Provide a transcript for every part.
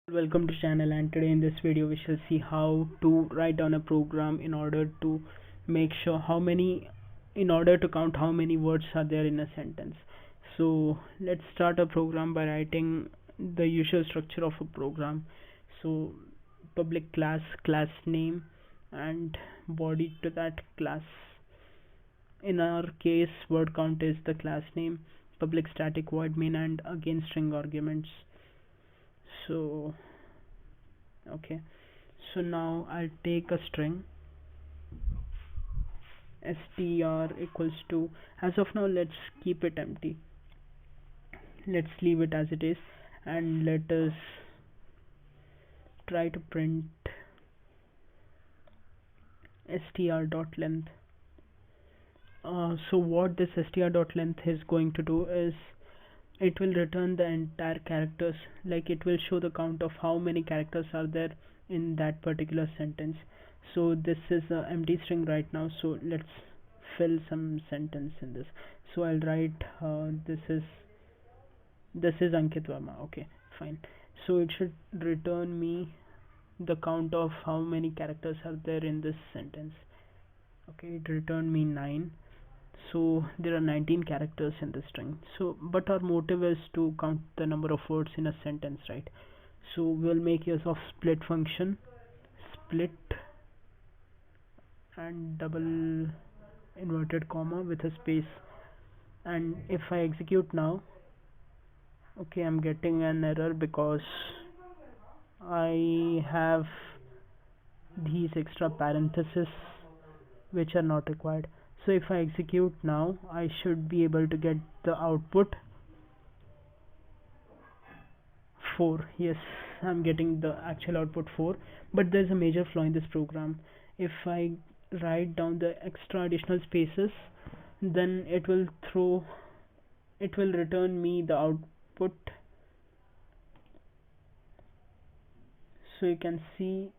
Welcome to channel, and today in this video we shall see how to write down a program in order to make sure how many in order to count how many words are there in a sentence. So let's start a program by writing the usual structure of a program. So public class name, and body to that class. In our case, word count is the class name, public static void main, and again string arguments. So okay, so now I'll take a string str equals to, as of now let's keep it empty, let's leave it as it is, and let us try to print str dot length. So what this str dot length is going to do is it will return the entire characters, like it will show the count of how many characters are there in that particular sentence. So this is an empty string right now, so let's fill some sentence in this. So I'll write this is Ankit Verma. Okay, fine. So it should return me the count of how many characters are there in this sentence. Okay, it returned me 9. So there are 19 characters in the string. So but our motive is to count the number of words in a sentence, right? So we'll make use of split function, split and double inverted comma with a space. And if I execute now, okay, I'm getting an error because I have these extra parentheses which are not required. So if I execute now, I should be able to get the output 4. Yes, I'm getting the actual output 4, but there's a major flaw in this program. If I write down the extra additional spaces, then it will return me the output. So you can see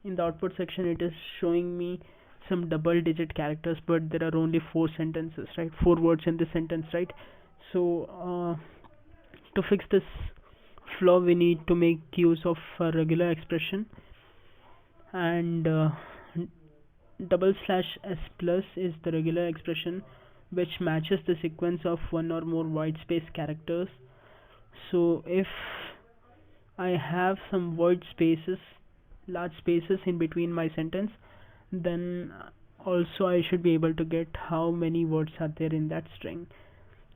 in the output section it is showing me some double digit characters, but there are only 4 sentences, right? 4 words in this sentence, right? So to fix this flaw we need to make use of a regular expression, and double slash s plus is the regular expression which matches the sequence of one or more white space characters. So if I have some void spaces, large spaces in between my sentence, then also I should be able to get how many words are there in that string.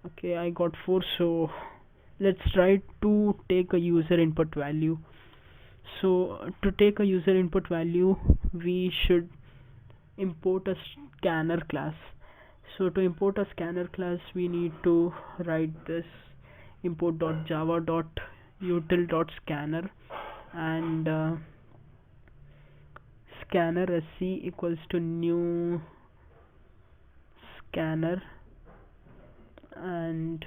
Okay, I got 4. So let's try to take a user input value. So to take a user input value, we should import a scanner class. So to import a scanner class, we need to write this import.java.util.scanner, and scanner sc equals to new scanner, and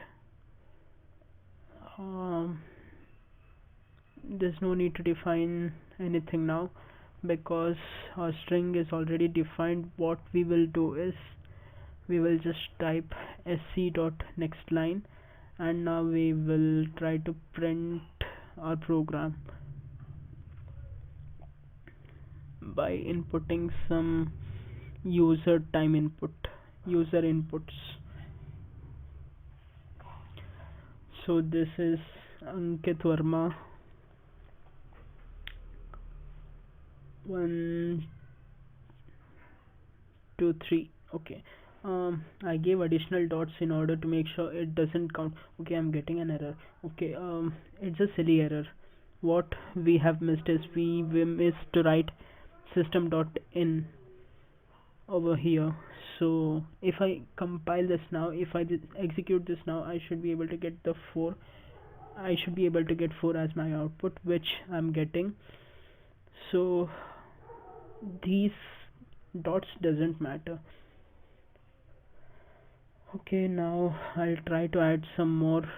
there's no need to define anything now because our string is already defined. What we will do is we will just type sc dot next line, and now we will try to print our program by inputting some user inputs. So this is Ankit Verma 1 2 3. Okay, I gave additional dots in order to make sure it doesn't count. Okay, I'm getting an error. Okay, it's a silly error. What we have missed is we missed to write system.in over here. So if I compile this now, if I execute this now, I should be able to get the 4. I should be able to get 4 as my output, which I'm getting. So these dots doesn't matter. Okay, now I'll try to add some more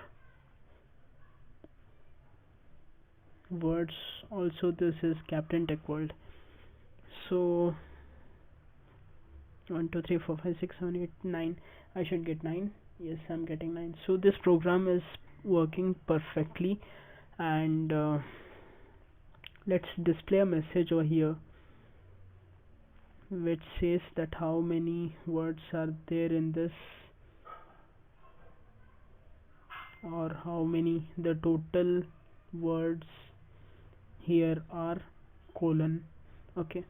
words. Also, this is Captain Tech World. So 1 2 3 4 5 6 7 8 9. I should get 9. Yes, I'm getting 9. So this program is working perfectly, and let's display a message over here which says that how many words are there in this, or how many the total words here are colon. Okay,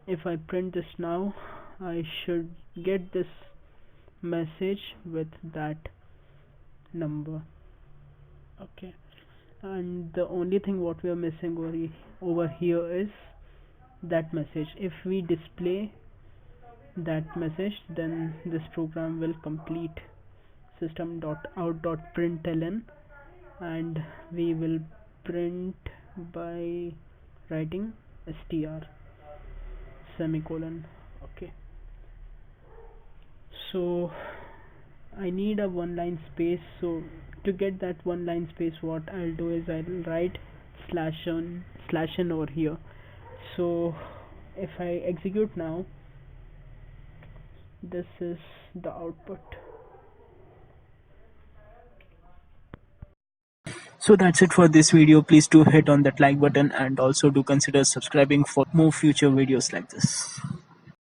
if I print this now, I should get this message with that number. Okay, and the only thing what we are missing over here is that message. If we display that message, then this program will complete system.out.println, and we will print by writing str semicolon. Okay, so I need a one line space. So to get that one line space, what I'll do is I'll write /n over here. So if I execute now, this is the output. So that's it for this video. Please do hit on that like button and also do consider subscribing for more future videos like this.